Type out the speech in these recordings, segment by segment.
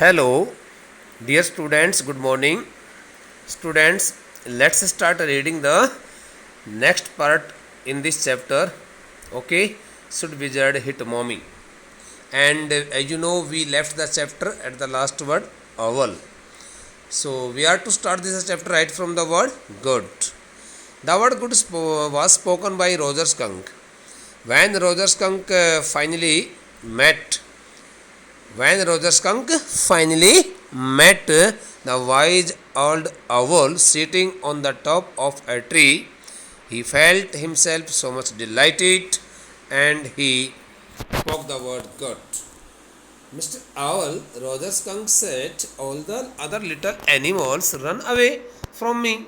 Hello, dear students, good morning. Students, let's start reading the next part in this chapter. Okay, should wizard hit mommy? And as you know, we left the chapter at the last word owl. So we are to start this chapter right from the word good. The word good was spoken by Roger Skunk. When Roger Skunk finally met the wise old owl sitting on the top of a tree, he felt himself so much delighted and he spoke the word good. Mr. Owl, Roger Skunk said, all the other little animals run away from me.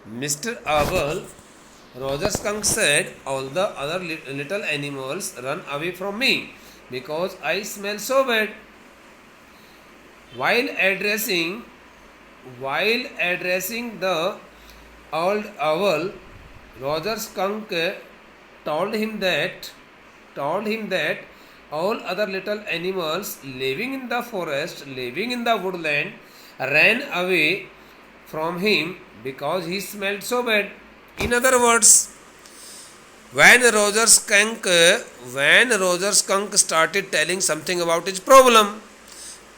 Mr. Owl, Roger Skunk said, all the other little animals run away from me because I smell so bad. While addressing the old owl, Roger Skunk told him that all other little animals living in the forest, living in the woodland, ran away from him because he smelled so bad. In other words, when Roger Skunk started telling something about his problem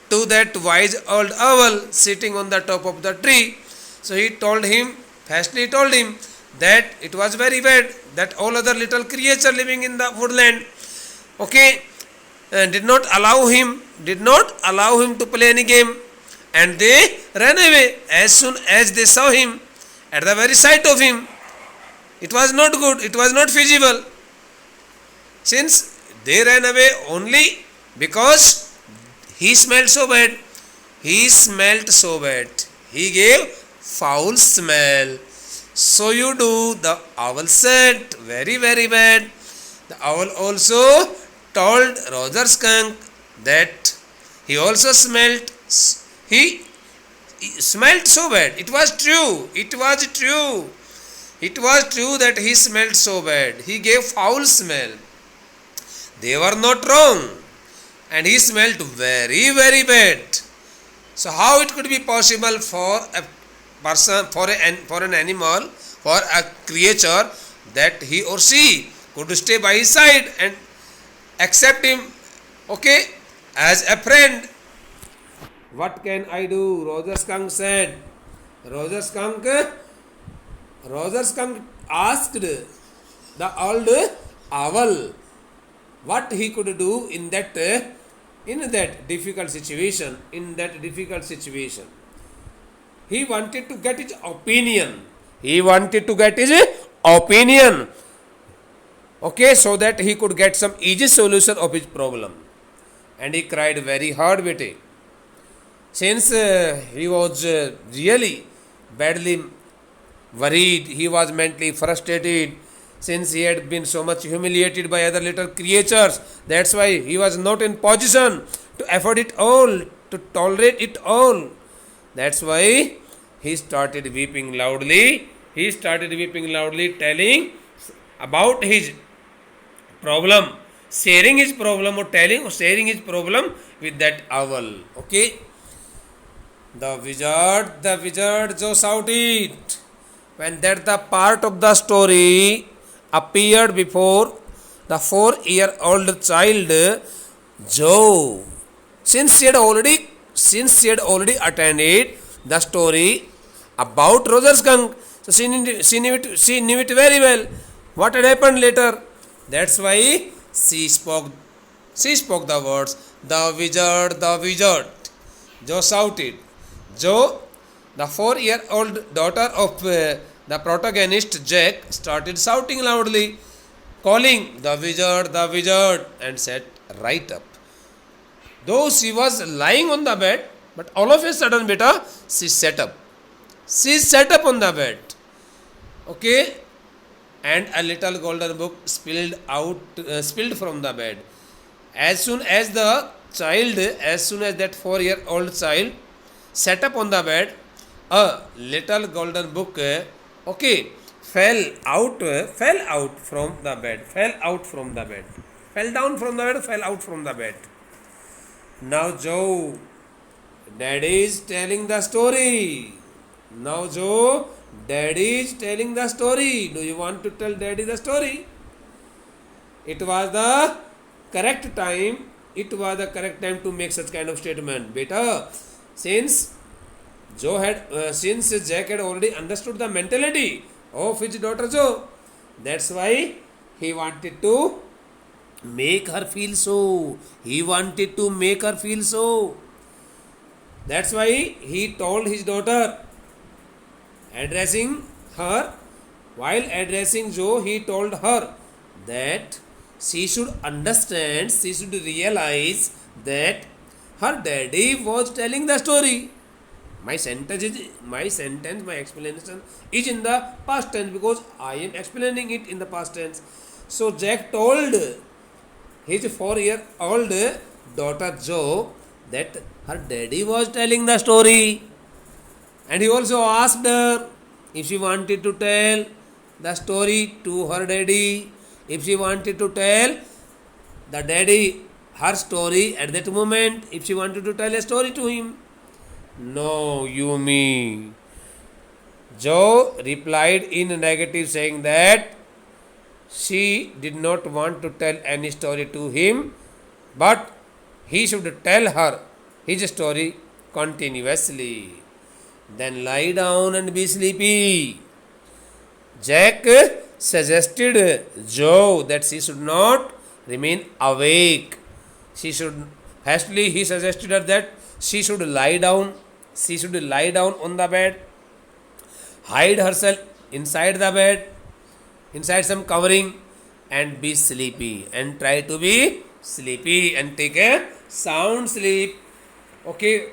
to that wise old owl sitting on the top of the tree, so he told him that it was very bad that all other little creatures living in the woodland, did not allow him to play any game, and they ran away as soon as they saw him. At the very sight of him, it was not good, it was not feasible, since they ran away only because he smelled so bad. He gave foul smell. So you do, the owl said, very, very bad. The owl also told Roger Skunk that he also smelled so bad. It was true that he smelled so bad. He gave foul smell. They were not wrong. And he smelled very, very bad. So how it could be possible for a person, for an animal, for a creature, that he or she could stay by his side and accept him, as a friend? What can I do? Roger Skunk said. Roger Skunk asked the old owl what he could do in that difficult situation. He wanted to get his opinion. So that he could get some easy solution of his problem. And he cried very hard, bete. Since he was really badly worried, he was mentally frustrated, since he had been so much humiliated by other little creatures. That's why he was not in position to afford it all, to tolerate it all. That's why he started weeping loudly. Telling about his problem, sharing his problem with that owl. The wizard Joe shouted when that the part of the story appeared before the 4-year-old child Joe. Since she had already attended the story about Roger Skunk, so she knew it very well. What had happened later? That's why she spoke the words, the wizard. Joe shouted. Joe, the 4-year-old daughter of the protagonist Jack, started shouting loudly, calling the wizard, and sat right up. Though she was lying on the bed, but all of a sudden, she sat up. She sat up on the bed. And a little golden book spilled from the bed. As soon as that 4-year-old child sat up on the bed, a little golden book fell out from the bed. Fell down from the bed, fell out from the bed. Now Joe, Daddy is telling the story. Now Joe, Daddy is telling the story. Do you want to tell Daddy the story? It was the correct time. It was the correct time to make such kind of statement. Beta, since since Jack had already understood the mentality of his daughter Joe, that's why he wanted to make her feel so. He wanted to make her feel so. That's why he told his daughter, addressing her, while addressing Joe, he told her that she should understand, she should realize that her daddy was telling the story. My explanation is in the past tense because I am explaining it in the past tense. So Jack told his 4-year-old daughter Joe that her daddy was telling the story, and he also asked her if she wanted to tell the story to her daddy, if she wanted to tell the daddy her story at that moment, if she wanted to tell a story to him. No, you me. Joe replied in negative, saying that she did not want to tell any story to him, but he should tell her his story continuously. Then lie down and be sleepy. Jack suggested Joe that she should not remain awake. She should, firstly, he suggested her that she should lie down. She should lie down on the bed, hide herself inside the bed, inside some covering, and be sleepy. And try to be sleepy and take a sound sleep. Okay,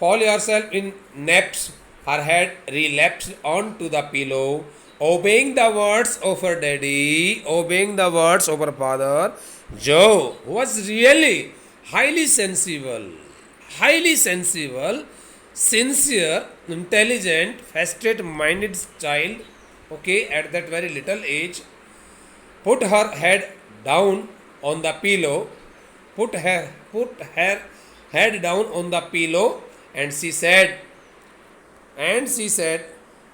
fall yourself in naps. Her head relapsed onto the pillow, obeying the words of her daddy, obeying the words of her father. Joe was really highly sensible, sincere, intelligent, fasted-minded child. Okay, at that very little age, put her head down on the pillow, put her head down on the pillow, and she said,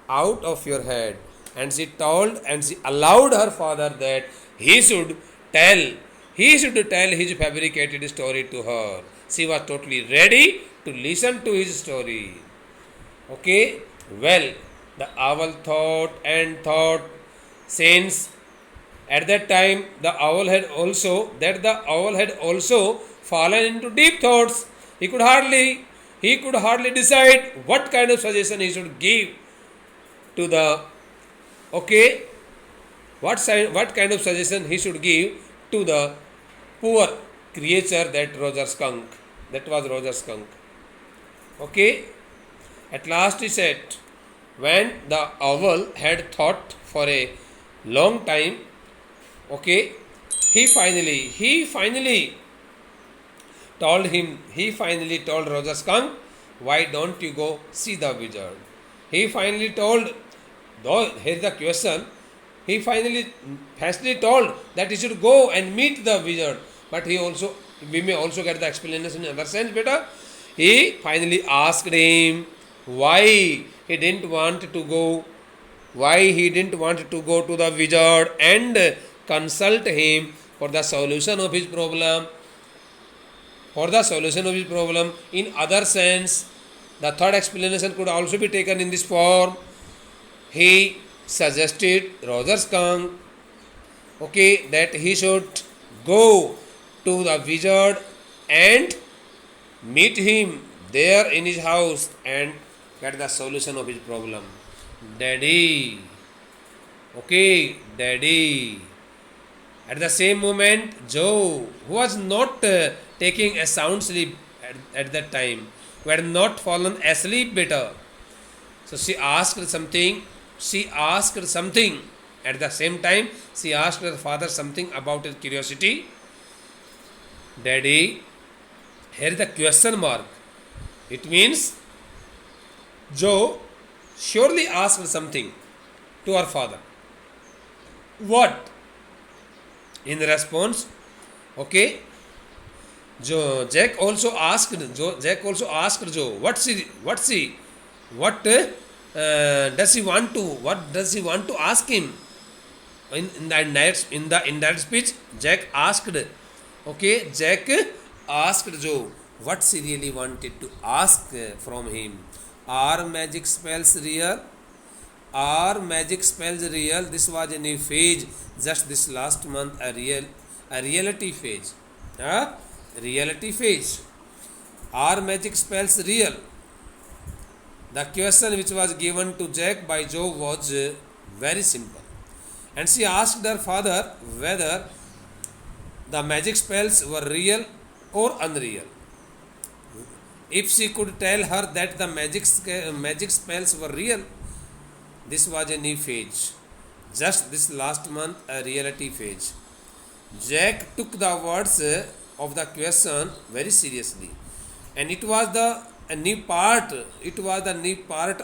out of your head. And she allowed her father that he should tell his fabricated story to her. She was totally ready to listen to his story. Okay, well, the owl thought, since at that time the owl had also fallen into deep thoughts. He could hardly decide what kind of suggestion he should give to the what kind of suggestion he should give to the poor creature that was Roger Skunk. Okay, at last he said, when the owl had thought for a long time, okay, he finally told Roger Skunk, why don't you go see the wizard? He finally told, though here's the question, he finally told that he should go and meet the wizard. But we may also get the explanation in other sense better. He finally asked him why he didn't want to go to the wizard and consult him for the solution of his problem. In other sense, the third explanation could also be taken in this form. He suggested Roger Skunk, that he should go to the wizard and meet him there in his house and get the solution of his problem. Daddy. At the same moment, Joe, who was not taking a sound sleep at that time, who had not fallen asleep better, so she asked something. At the same time, she asked her father something about his curiosity. Daddy, here is the question mark. It means Joe surely asked something to her father. What? In response, Jack also asked Joe, what does he want to, ask him? In the indirect speech, Jack asked, Joe what she really wanted to ask from him. Are magic spells real? Are magic spells real? This was a new phase just this last month, a reality phase. A reality phase. Are magic spells real? The question which was given to Jack by Joe was very simple. And she asked her father whether the magic spells were real or unreal. If she could tell her that the magic spells were real, this was a new phase. Just this last month, a reality phase. Jack took the words of the question very seriously, and it was the new part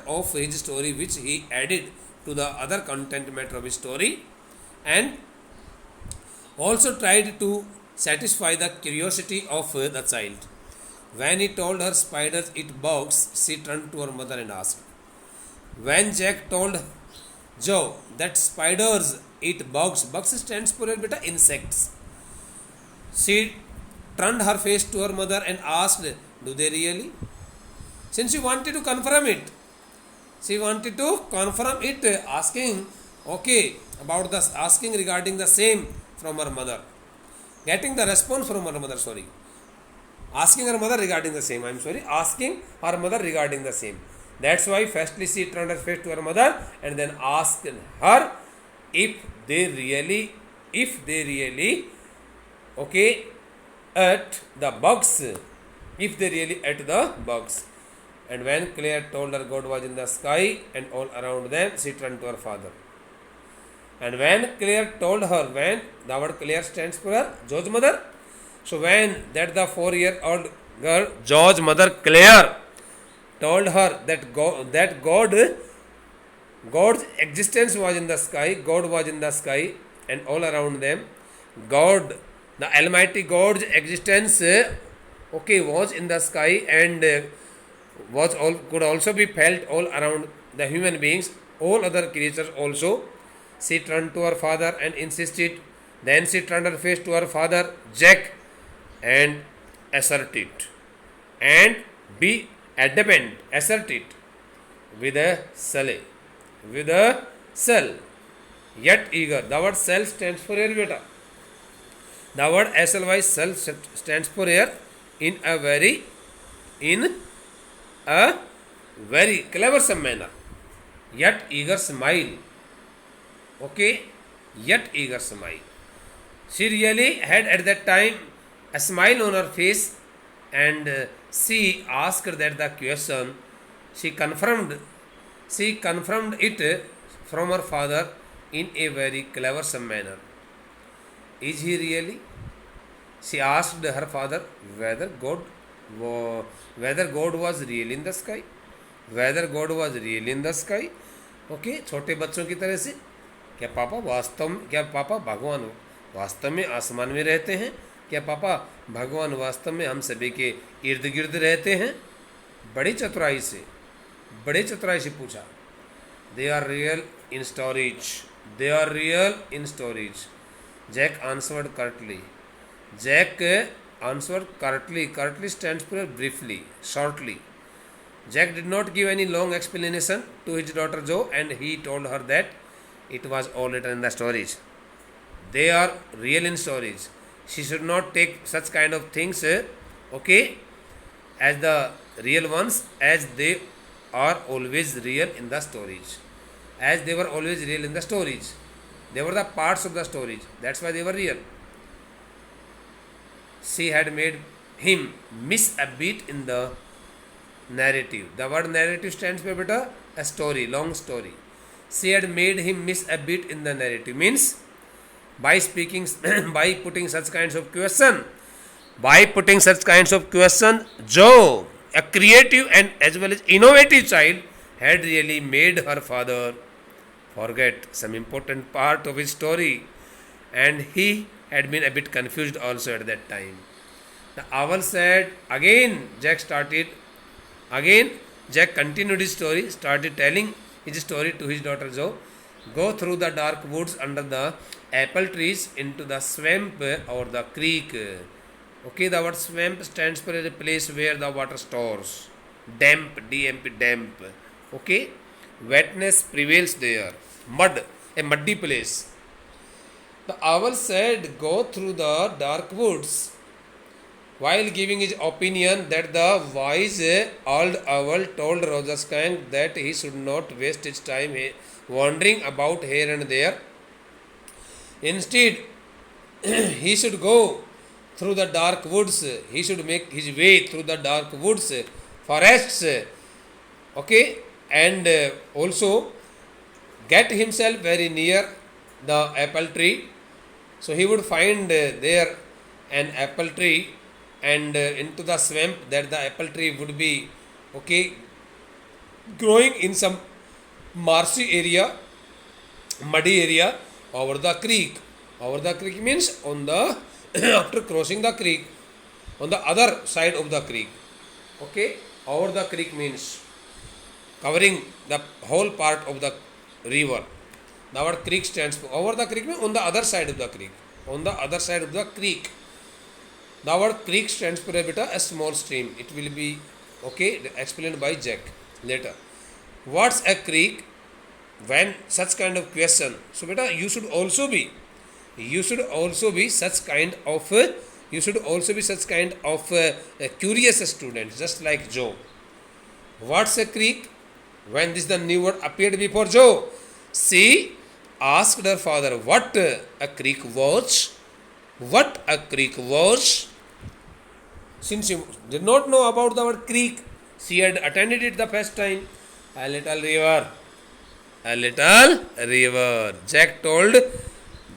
of his story which he added to the other content matter of his story, and also tried to satisfy the curiosity of the child. When he told her spiders eat bugs, she turned to her mother and asked. When Jack told Joe that spiders eat bugs, bugs stands for beta insects, she turned her face to her mother and asked, do they really? Since she wanted to confirm it, asking regarding the same from her mother, getting the response from her mother, asking her mother regarding the same, asking her mother regarding the same. That's why firstly she turned her face to her mother and then asked her if they really ate the bugs, And when Claire told her God was in the sky and all around them, she turned to her father. And when Claire told her, when the word Claire stands for her, Joe's mother. So when that the 4-year-old girl, Joe's mother Claire, told her that God's existence was in the sky, God was in the sky and all around them. God, the Almighty God's existence, was in the sky and could also be felt all around the human beings, all other creatures also. She turned to her father and insisted. Then she turned her face to her father, Jack, and asserted, and be adamant, asserted with a cell, yet eager. The word cell stands for here, beta. The word SLY cell stands for here in a very cleversome manner. Yet eager smile. Yet eager smile. She really had at that time a smile on her face, and she asked that the question. She confirmed it from her father in a very cleversome manner. Is he really? She asked her father whether God was really in the sky. छोटे बच्चों की तरह से, क्या पापा भगवान वास्तव में आसमान में रहते हैं? क्या पापा भगवान वास्तव में हम सभी के इर्द गिर्द रहते हैं? बड़ी चतुराई से पूछा. They are real in storage. Jack answered curtly. Curtly stands for briefly, shortly. Jack did not give any long explanation to his daughter Joe, and he told her that it was all written in the stories. They are real in stories. She should not take such kind of things, as the real ones, as they are always real in the stories. As they were always real in the stories. They were the parts of the stories. That's why they were real. She had made him miss a beat in the narrative. The word narrative stands for a story, long story. She had made him miss a beat in the narrative. Means by putting such kinds of question, Joe, a creative and as well as innovative child, had really made her father forget some important part of his story, and he had been a bit confused also at that time. The owl said, again Jack continued his story, started telling his story to his daughter Joe. Go through the dark woods under the apple trees into the swamp or the creek. Okay, the word swamp stands for a place where the water stores. Damp, DMP, damp. Okay, wetness prevails there. Mud, a muddy place. The owl said, go through the dark woods, while giving his opinion that the wise old owl told Roger Skunk that he should not waste his time wandering about here and there. Instead, he should go through the dark woods. He should make his way through the dark woods, forests, okay, and also get himself very near the apple tree. So he would find there an apple tree, and into the swamp that the apple tree would be, okay, growing in some marshy area, muddy area, over the creek. Over the creek means on the after crossing the creek, on the other side of the creek. Okay, over the creek means covering the whole part of the river. The word creek stands for over the creek means on the other side of the creek. On the other side of the creek. The word creek stands for a small stream. It will be, okay, explained by Jack later. What's a creek? When such kind of question. So beta, you should also be such kind of a curious student, just like Joe. What's a creek? When this the new word appeared before Joe, she asked her father what a creek was. What a creek was. Since she did not know about the word creek, she had attended it the first time. A little river. A little river. Jack told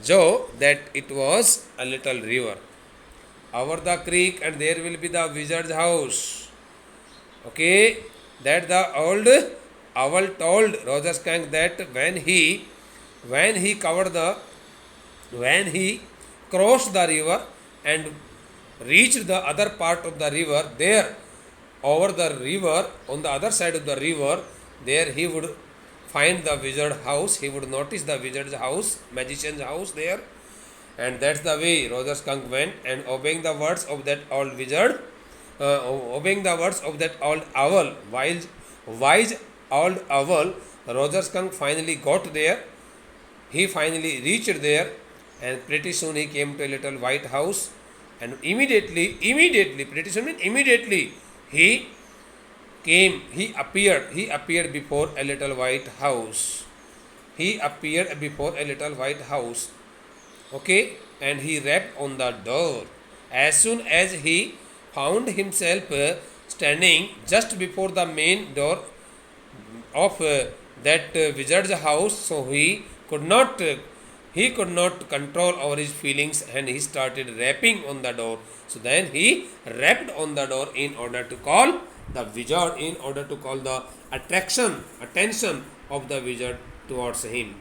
Joe that it was a little river. Over the creek, and there will be the wizard's house. Okay, that the old owl told Roger Skunk that when he crossed the river and reached the other part of the river, there over the river, on the other side of the river, there he would find the wizard house. He would notice the wizard's house, magician's house there, and that's the way Roger Skunk went, and obeying the words of that old wizard, obeying the words of that old owl, wise old owl, Roger Skunk finally got there. He finally reached there, and pretty soon he came to a little white house, and immediately, pretty soon means immediately, he appeared before a little white house. He appeared before a little white house. Okay, and he rapped on the door. As soon as he found himself standing just before the main door of that wizard's house, so he could not control over his feelings, and he started rapping on the door. So then he rapped on the door in order to call the wizard, in order to call the attention of the wizard towards him.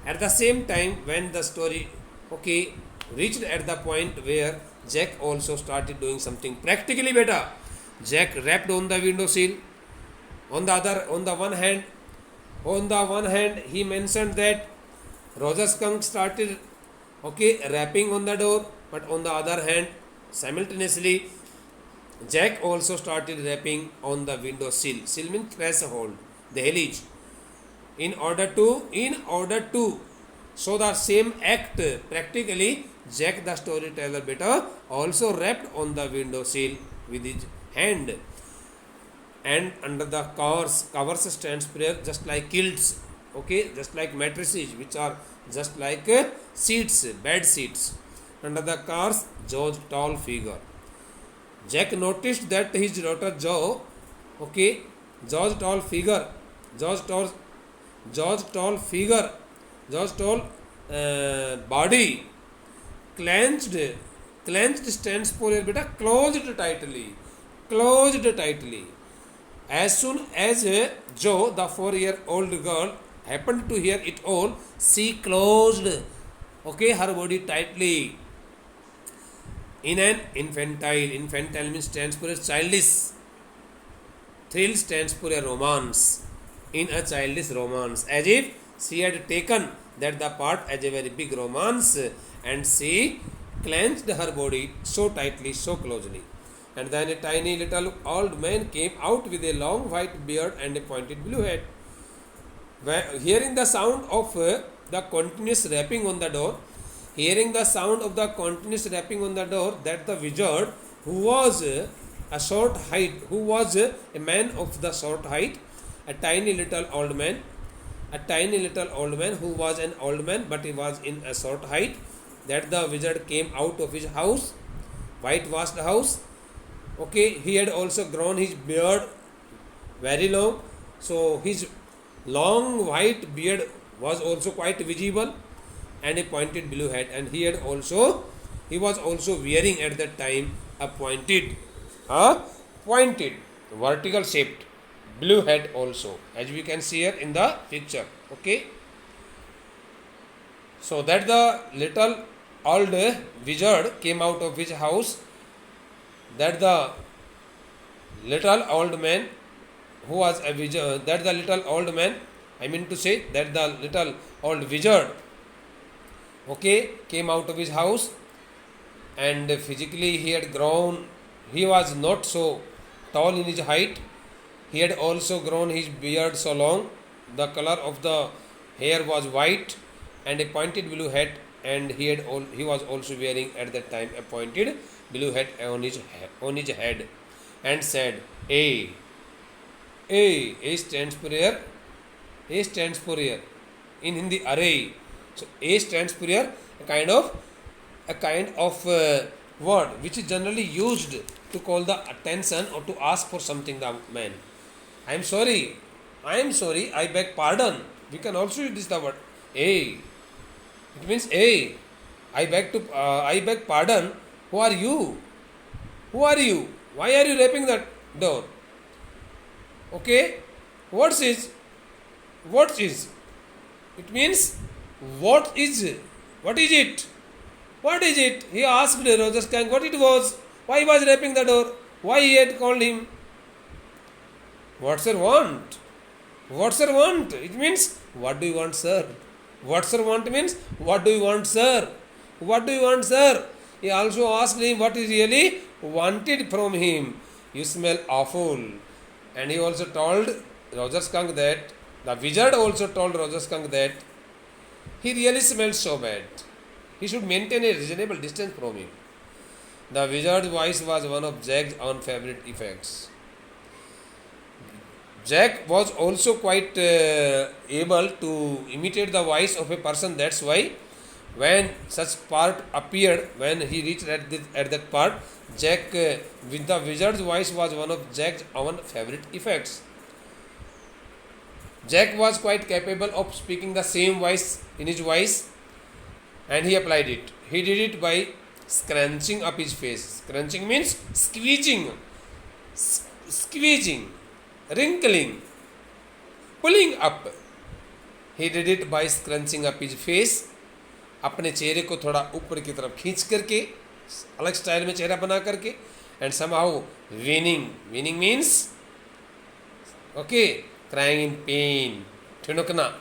At the same time, when the story, okay, reached at the point where Jack also started doing something practically better. Jack rapped on the windowsill. On the one hand, he mentioned that Roger Skunk started, okay, rapping on the door, but on the other hand, simultaneously, Jack also started rapping on the windowsill. Sill means threshold, the dehliz. In order to show the same act practically, Jack the storyteller better also rapped on the windowsill with his hand. And under the covers stands prayer, just like quilts, okay, just like mattresses, which are just like seats, bed seats. Under the cars, Joe's tall figure. Jack noticed that his daughter Joe, okay, Joe's tall body, clenched stands for a bit closed tightly. As soon as Joe, the 4-year-old girl, happened to hear it all, she closed, okay, her body tightly. in an infantile means stands for a childish, thrill stands for a romance, in a childish romance, as if she had taken that the part as a very big romance, and she clenched her body so tightly, so closely. And then a tiny little old man came out with a long white beard and a pointed blue hat. Hearing the sound of the continuous rapping on the door, hearing the sound of the continuous rapping on the door, that the wizard, who was a short height, who was a man of the short height, a tiny little old man, who was an old man but he was in a short height, that the wizard came out of his house, whitewashed house. Okay, he had also grown his beard very long, so his long white beard was also quite visible, and a pointed blue hat, and he was also wearing at that time a pointed vertical shaped blue hat also, as we can see here in the picture. Okay, so that the little old wizard came out of his house, that the little old man who was a wizard, that the little old man, I mean to say that the little old wizard, okay, came out of his house, and physically he had grown, he was not so tall in his height, he had also grown his beard so long, the color of the hair was white, and a pointed blue hat, and he was also wearing at that time a pointed blue hat on his head, and said, A. A stands for here. A stands for here. In Hindi, array. So A stands for here, a kind of word which is generally used to call the attention or to ask for something. The man, I am sorry, I beg pardon. We can also use the word A. It means A. I beg pardon. Who are you? Who are you? Why are you rapping that door? Okay, what is? It means what is it? What is it? He asked Roger Skunk what it was. Why he was rapping the door? Why he had called him? What's your want? What's your want? It means what do you want, sir? What's your want means what do you want, sir? What do you want, sir? He also asked him what he really wanted from him. You smell awful. And he also told Roger Skunk that, the wizard also told Roger Skunk that he really smells so bad. He should maintain a reasonable distance from him. The wizard's voice was one of Jack's own favorite effects. Jack was also quite able to imitate the voice of a person. That's why when such part appeared, when he reached at that part, Jack with the wizard's voice was one of Jack's own favorite effects. Jack was quite capable of speaking the same voice in his voice, and he applied it. He did it by scrunching up his face. Scrunching means squeezing, wrinkling, pulling up. He did it by scrunching up his face. अपने चेहरे को थोड़ा ऊपर की तरफ खींच करके, अलग स्टाइल में चेहरा बना करके, and somehow winning means okay, crying in pain, ठिणकना,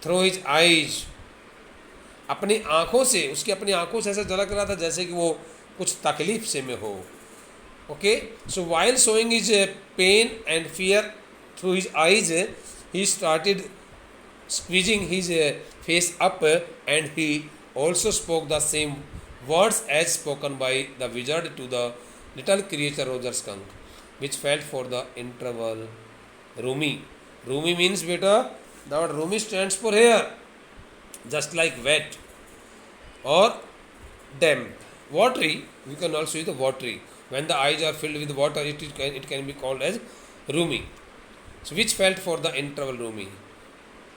through his eyes, अपनी आँखों से, उसकी अपनी आँखों से ऐसा झलक रहा था जैसे कि वो कुछ तकलीफ से में हो. Okay, so while showing his pain and fear through his eyes, he started squeezing his face up, and he also spoke the same words as spoken by the wizard to the little creature Roger Skunk, which felt for the interval. Roomy means, beta, the word roomy stands for hair, just like wet or damp. Watery, we can also use the watery. When the eyes are filled with water, it can be called as roomy. So which felt for the interval roomy.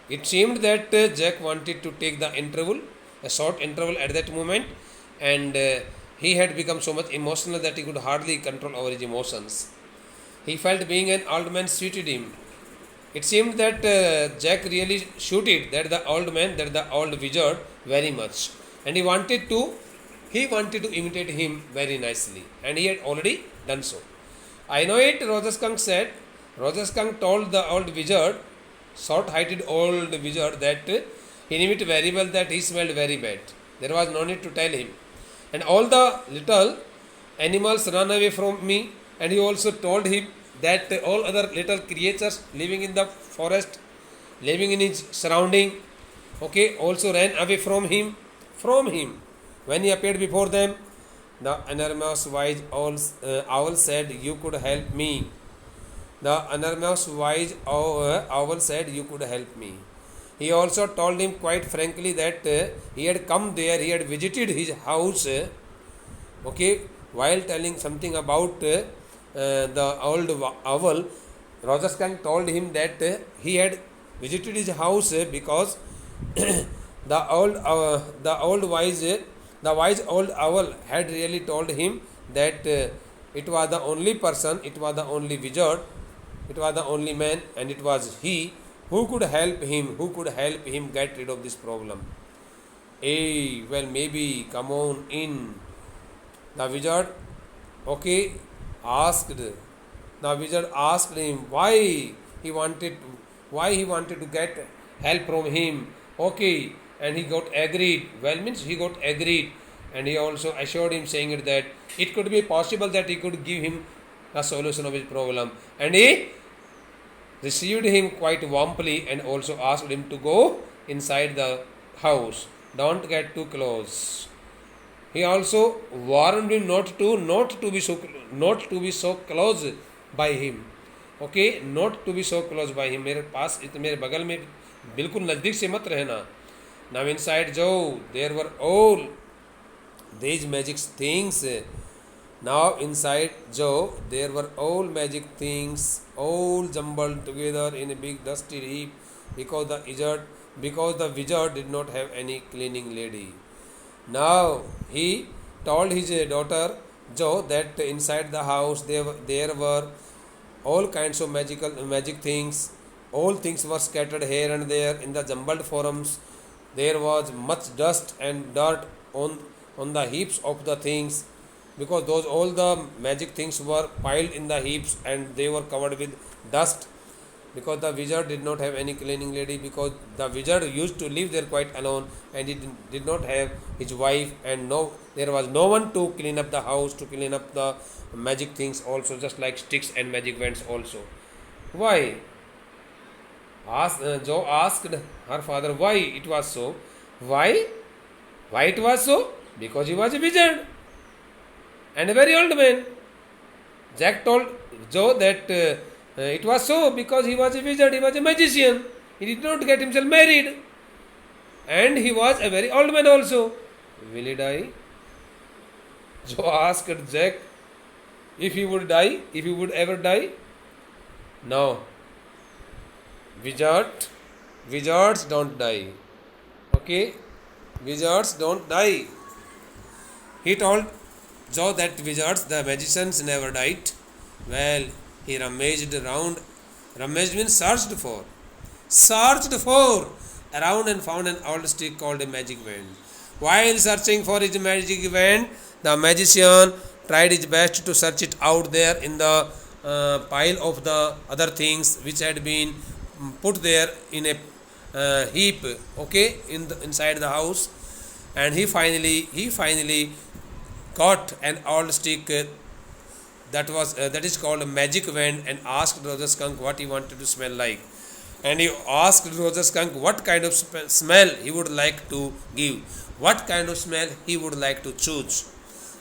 It seemed that Jack wanted to take the interval, a short interval at that moment, and he had become so much emotional that he could hardly control over his emotions. He felt being an old man suited him. It seemed that Jack really suited that the old wizard very much, and he wanted to he wanted to imitate him very nicely, and he had already done so. I know it, Roger Skunk said. Roger Skunk told the old wizard, short-heighted old wizard, that he knew it very well that he smelled very bad. There was no need to tell him. And all the little animals ran away from me, and he also told him that all other little creatures living in the forest, living in his surrounding, okay, also ran away from him. When he appeared before them, the enormous wise owl said, "You could help me." The enormous wise owl said, "You could help me." He also told him quite frankly that he had come there, he had visited his house, okay, while telling something about the old owl. Roger Skunk told him that he had visited his house because the wise old owl had really told him that it was the only person, it was the only wizard, it was the only man, and it was he who could help him get rid of this problem. Hey, well, maybe, come on in. The wizard, okay, asked. The wizard asked him he wanted to get help from him. Okay, and he got agreed. Well, means he got agreed, and he also assured him, saying it that it could be possible that he could give him a solution of his problem, and he received him quite warmly and also asked him to go inside the house. Don't get too close. He also warned him not to be so close by him. Okay, not to be so close by him. मेरे पास मेरे बगल में बिल्कुल नज़दीक से मत रहना. Now inside Joe, there were all these magic things. Now inside Joe, there were all magic things, all jumbled together in a big dusty heap, because the wizard did not have any cleaning lady. Now he told his daughter Joe that inside the house there were all kinds of magic things. All things were scattered here and there in the jumbled forums. There was much dust and dirt on the heaps of the things, because all the magic things were piled in the heaps and they were covered with dust, because the wizard did not have any cleaning lady, because the wizard used to live there quite alone, and he did not have his wife, and there was no one to clean up the house, to clean up the magic things also, just like sticks and magic wands also. Why? Joe asked her father why it was so. Why it was so? Because he was a wizard and a very old man. Jack told Joe that it was so because he was a wizard, he was a magician. He did not get himself married. And he was a very old man also. Will he die? Joe asked Jack if he would ever die. No. Wizards don't die. Okay? Wizards don't die. He told Joe that wizards, the magicians, never died. Well, he rummaged means searched for around and found an old stick called a magic wand. While searching for his magic wand, the magician tried his best to search it out there in the pile of the other things which had been put there in a heap, okay, inside the house, and he finally got an old stick that is called a magic wand, and asked Roger Skunk what he wanted to smell like. And he asked Roger Skunk what kind of smell he would like to give, what kind of smell he would like to choose.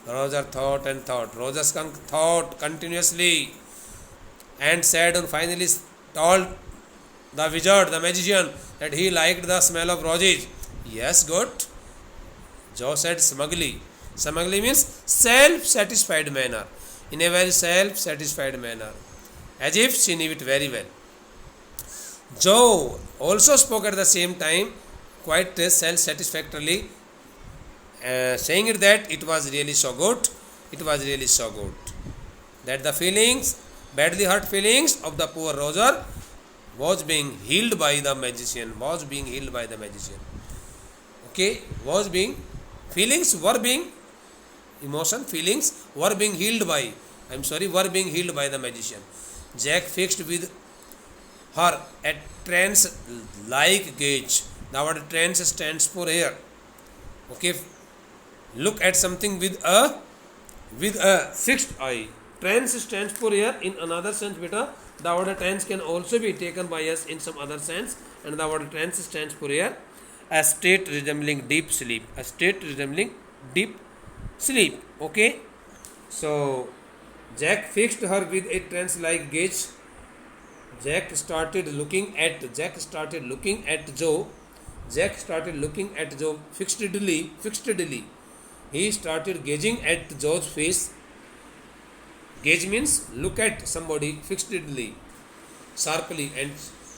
Roger thought and thought. Roger Skunk thought continuously and said, and finally told the wizard, the magician, that he liked the smell of roses. Yes, good. Joe said smugly. Smugly means self-satisfied manner. In a very self-satisfied manner. As if she knew it very well. Joe also spoke at the same time quite self-satisfactorily, saying it that it was really so good. That the feelings, badly hurt feelings of the poor Roger was being healed by the magician. Okay, feelings were being emotion, feelings were being healed by, were being healed by the magician. Jack fixed with her a trance-like gaze. The word trance stands for here. Okay, look at something with a fixed eye. Trance stands for here in another sense, beta. The word trance can also be taken by us in some other sense, and the word trance stands for here a state resembling deep sleep. A state resembling deep sleep. Okay, so Jack fixed her with a trance-like gaze. Jack started looking at Joe. Jack started looking at Joe fixedly. He started gazing at Joe's face. Gaze means look at somebody fixedly, sharply, and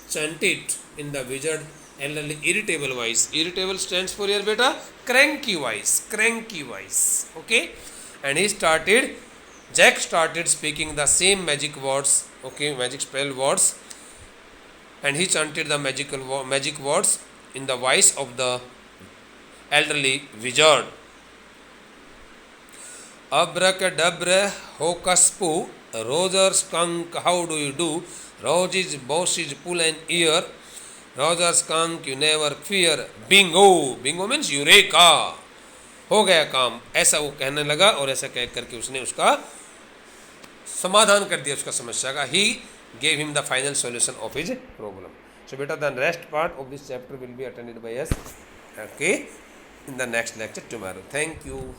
chanted in the wizard elderly irritable voice. Irritable stands for here, beta, cranky voice. Okay, and Jack started speaking the same magic words. Okay, magic spell words, and he chanted the magic words in the voice of the elderly wizard. Abracadabra, hocus poo, Roger skunk, how do you do? Roses, bosses, pull an ear. Roger skunk, you never fear. Bingo! Bingo means eureka. हो गया काम, ऐसा वो कहने लगा और ऐसा कह करके उसने उसका समाधान कर दिया उसका समस्या का. He gave him the final solution of his problem. So beta, the rest part of this chapter will be attended by us, okay, in the next lecture tomorrow. Thank you.